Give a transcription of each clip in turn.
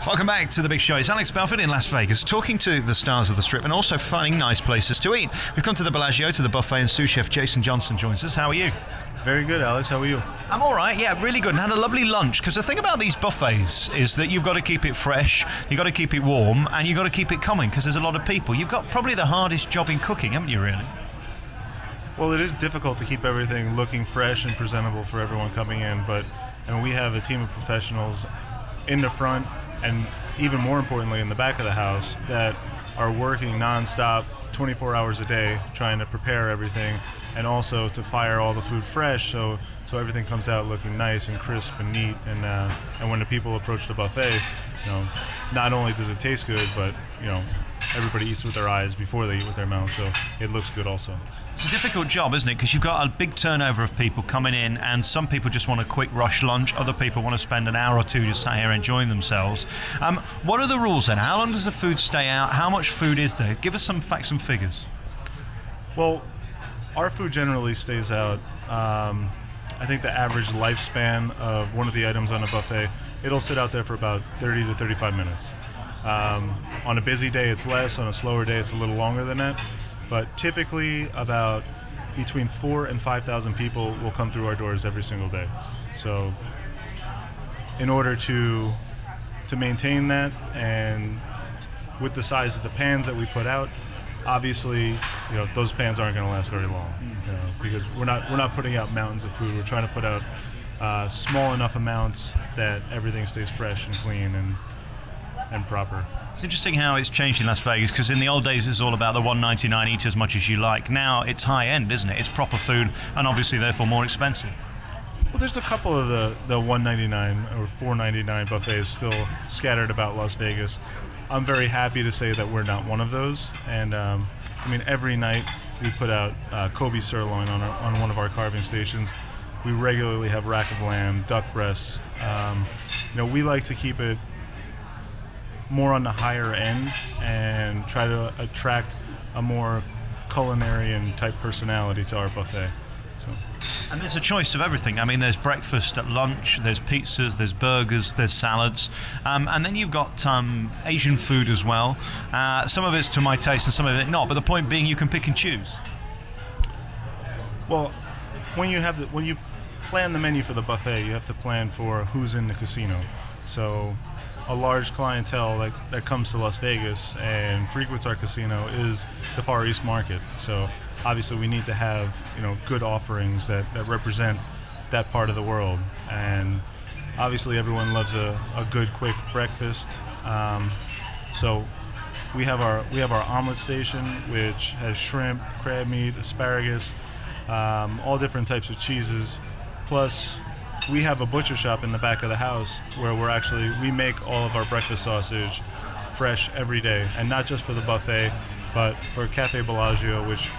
Welcome back to The Big Show. It's Alex Belford in Las Vegas, talking to the stars of the Strip and also finding nice places to eat. We've come to the Bellagio, to the buffet, and sous chef Jason Johnson joins us. How are you? Very good, Alex. How are you? I'm all right, yeah, really good, and had a lovely lunch, because the thing about these buffets is that you've got to keep it fresh, you've got to keep it warm, and you've got to keep it coming, because there's a lot of people. You've got probably the hardest job in cooking, haven't you, really? Well, it is difficult to keep everything looking fresh and presentable for everyone coming in, but we have a team of professionals in the front and even more importantly in the back of the house that are working non-stop 24 hours a day trying to prepare everything and also to fire all the food fresh so everything comes out looking nice and crisp and neat, and when the people approach the buffet, not only does it taste good, but everybody eats with their eyes before they eat with their mouth, so it looks good also. It's a difficult job, isn't it? Because you've got a big turnover of people coming in, and some people just want a quick rush lunch, other people want to spend an hour or two just sat here enjoying themselves. What are the rules then? How long does the food stay out? How much food is there? Give us some facts and figures. Well, our food generally stays out. I think the average lifespan of one of the items on a buffet, it'll sit out there for about 30 to 35 minutes. On a busy day, it's less. On a slower day, it's a little longer than that. But typically, about between 4,000 and 5,000 people will come through our doors every single day. So, in order to maintain that, and with the size of the pans that we put out, obviously, those pans aren't going to last very long, because we're not putting out mountains of food. We're trying to put out small enough amounts that everything stays fresh and clean and proper. It's interesting how it's changed in Las Vegas, because in the old days it was all about the $1.99, eat as much as you like. Now it's high end, isn't it? It's proper food and obviously therefore more expensive. Well, there's a couple of the $1.99 or $4.99 buffets still scattered about Las Vegas. I'm very happy to say that we're not one of those, and every night we put out Kobe sirloin on one of our carving stations. We regularly have rack of lamb, duck breasts. We like to keep it more on the higher end and try to attract a more culinary and type personality to our buffet. And there's a choice of everything. There's breakfast at lunch, there's pizzas, there's burgers, there's salads, and then you've got Asian food as well. Some of it's to my taste and some of it not, but the point being you can pick and choose. Well, when you plan the menu for the buffet, you have to plan for who's in the casino. So a large clientele that comes to Las Vegas and frequents our casino is the Far East market. So obviously we need to have good offerings that represent that part of the world. And obviously everyone loves a good quick breakfast. So we have our omelet station, which has shrimp, crab meat, asparagus, all different types of cheeses. Plus, we have a butcher shop in the back of the house where we make all of our breakfast sausage fresh every day, and not just for the buffet, but for Cafe Bellagio, which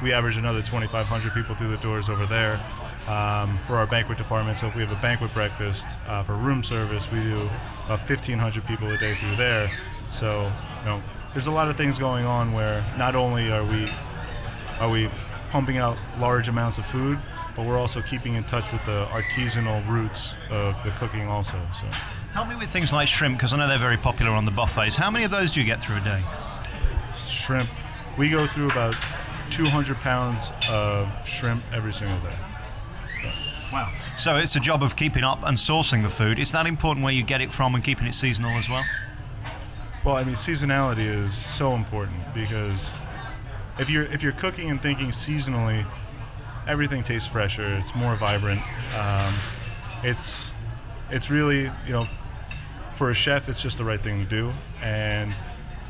we average another 2,500 people through the doors over there. For our banquet department, so if we have a banquet breakfast, for room service, we do about 1,500 people a day through there. So, there's a lot of things going on where not only are we pumping out large amounts of food, but we're also keeping in touch with the artisanal roots of the cooking also. So, help me with things like shrimp, because I know they're very popular on the buffets. How many of those do you get through a day? Shrimp, we go through about 200 pounds of shrimp every single day. Wow. So it's a job of keeping up and sourcing the food. Is that important where you get it from and keeping it seasonal as well? Well, seasonality is so important, because if you're cooking and thinking seasonally, everything tastes fresher. It's more vibrant. It's really, for a chef, it's just the right thing to do. And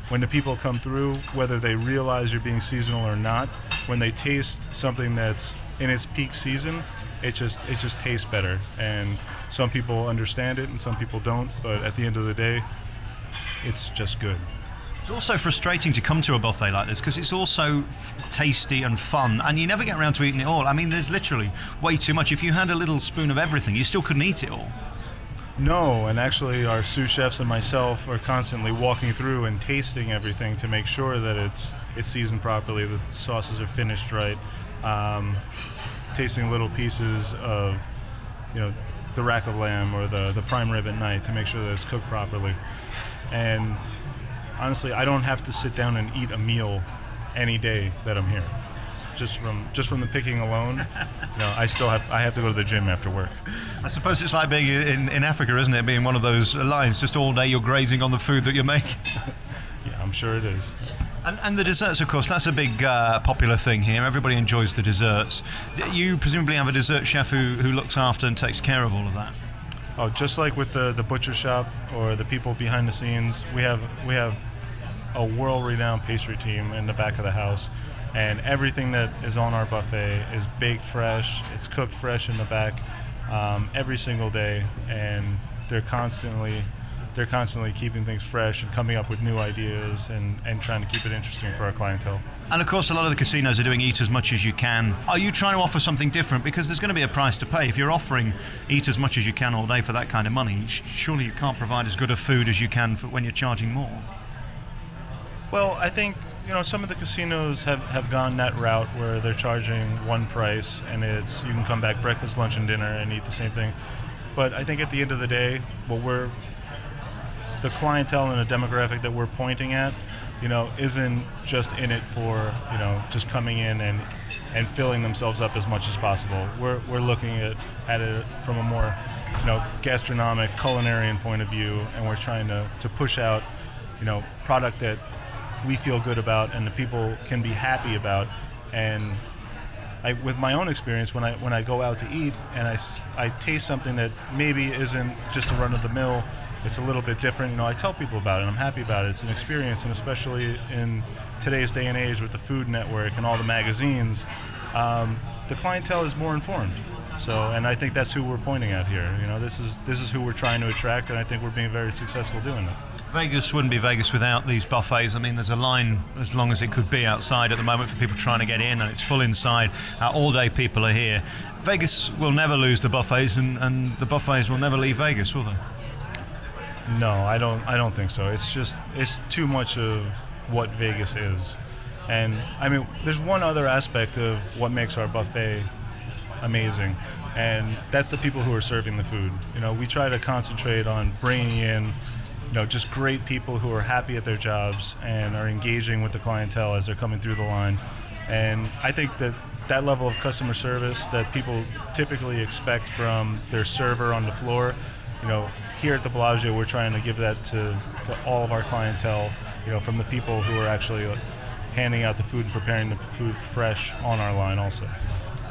when the people come through, whether they realize you're being seasonal or not, when they taste something that's in its peak season, it just tastes better. And some people understand it and some people don't. But at the end of the day, it's just good. It's also frustrating to come to a buffet like this because it's also tasty and fun, and you never get around to eating it all. There's literally way too much. If you had a little spoon of everything, you still couldn't eat it all. No, and actually our sous chefs and myself are constantly walking through and tasting everything to make sure that it's seasoned properly, that the sauces are finished right, tasting little pieces of the rack of lamb or the prime rib at night to make sure that it's cooked properly. And honestly, I don't have to sit down and eat a meal any day that I'm here. Just from the picking alone, I have to go to the gym after work. I suppose it's like being in Africa, isn't it? Being one of those lines, just all day you're grazing on the food that you make. Yeah, I'm sure it is. And the desserts, of course, that's a big popular thing here. Everybody enjoys the desserts. You presumably have a dessert chef who looks after and takes care of all of that. Oh, just like with the butcher shop or the people behind the scenes, we have a world-renowned pastry team in the back of the house. And everything that is on our buffet is baked fresh. It's cooked fresh in the back every single day, and they're constantly keeping things fresh and coming up with new ideas and trying to keep it interesting for our clientele. And of course, a lot of the casinos are doing eat as much as you can. Are you trying to offer something different? Because there's going to be a price to pay. If you're offering eat as much as you can all day for that kind of money, surely you can't provide as good a food as you can when you're charging more. Well, I think some of the casinos have gone that route where they're charging one price and you can come back breakfast, lunch, and dinner and eat the same thing. But I think at the end of the day, the clientele and the demographic that we're pointing at, isn't just in it for just coming in and filling themselves up as much as possible. We're looking at it from a more gastronomic, culinarian point of view, and we're trying to push out product that we feel good about and the people can be happy about. And with my own experience, when I go out to eat and I taste something that maybe isn't just a run of the mill, it's a little bit different, I tell people about it. I'm happy about it. It's an experience, and especially in today's day and age with the Food Network and all the magazines, the clientele is more informed. So, and I think that's who we're pointing at here. This is who we're trying to attract, and I think we're being very successful doing it. Vegas wouldn't be Vegas without these buffets. I mean, there's a line as long as it could be outside at the moment for people trying to get in, and it's full inside. All day people are here. Vegas will never lose the buffets, and the buffets will never leave Vegas, will they? No, I don't think so. It's too much of what Vegas is. And I mean, there's one other aspect of what makes our buffet amazing, and that's the people who are serving the food. We try to concentrate on bringing in just great people who are happy at their jobs and are engaging with the clientele as they're coming through the line. And I think that level of customer service that people typically expect from their server on the floor, here at the Bellagio, we're trying to give that to all of our clientele, from the people who are actually handing out the food and preparing the food fresh on our line also.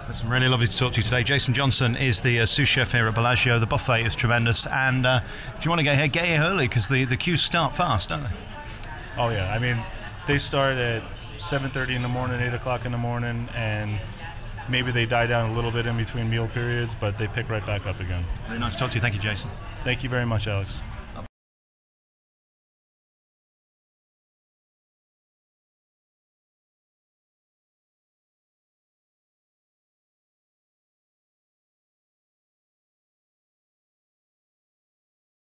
It's really lovely to talk to you today. Jason Johnson is the sous chef here at Bellagio. The buffet is tremendous, and if you want to get here early, because the queues start fast, don't they? Oh yeah, I mean, they start at 7:30 in the morning, 8 o'clock in the morning, and maybe they die down a little bit in between meal periods, but they pick right back up again. Very nice to talk to you. Thank you, Jason. Thank you very much, Alex.